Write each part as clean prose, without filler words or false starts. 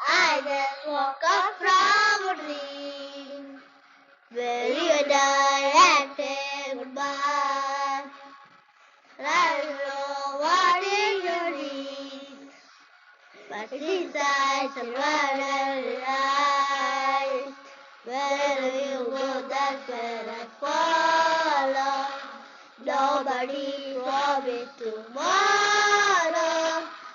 I just woke up from a dream where you die and say goodbye. I don't know what is your dream, but inside someone I realize wherever you go, that's where I follow. Nobody promised tomorrow.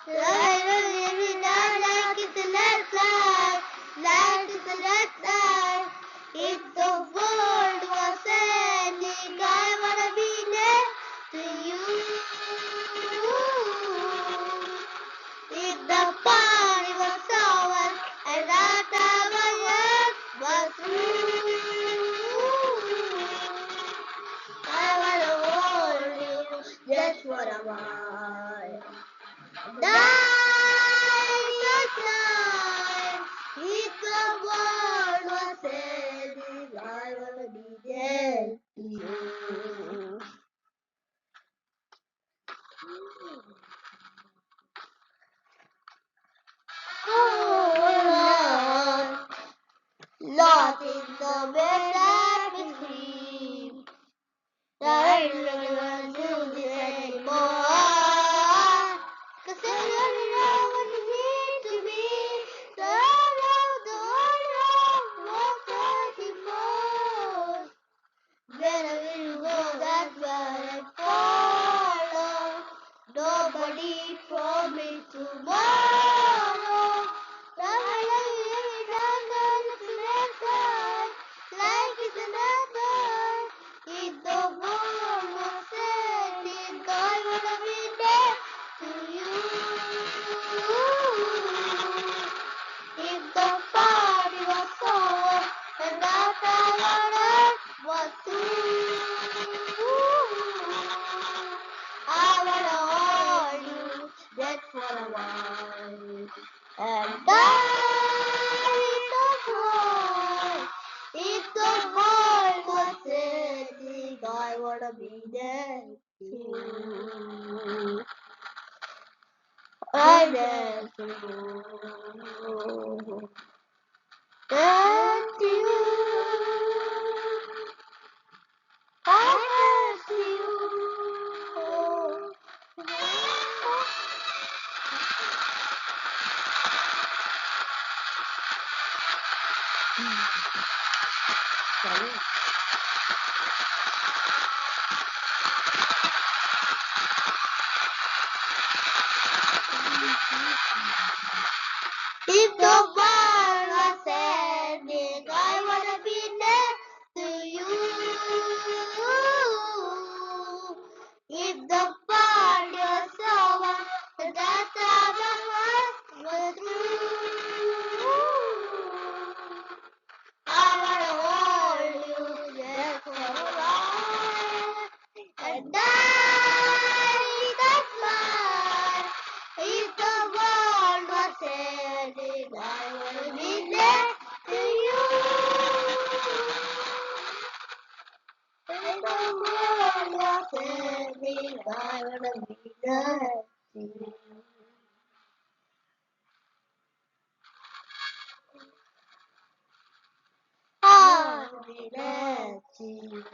Life is living like it's a last life. Life is a last life. If the world was ending, I wanna be next to you. If the party was over and that time was through, I wanna hold you just for a while. Night, night, if the world was ending, I wanna be there to you. Oh Lord, lost in the bed that we scream. I don't want to do this anymore. 'Cause I don't know what it means to be. The world was searching for. Wherever you go, that's where I follow. Nobody promised tomorrow. Life is another. If the world was ending, I wanna be there to you. If the party was over and that I was through, I wanna hold you just for a while. And die the world. If the world was ending, I wanna be there too. I dare to go. That you, I dare to you. If the world was ending, I wanna be next to you. If the party was over, the time was through, I wanna hold you just for a while and die that smile. If the world was ending, I wanna be next to you. If the world was ending, I wanna be next to you. I'll be next to you.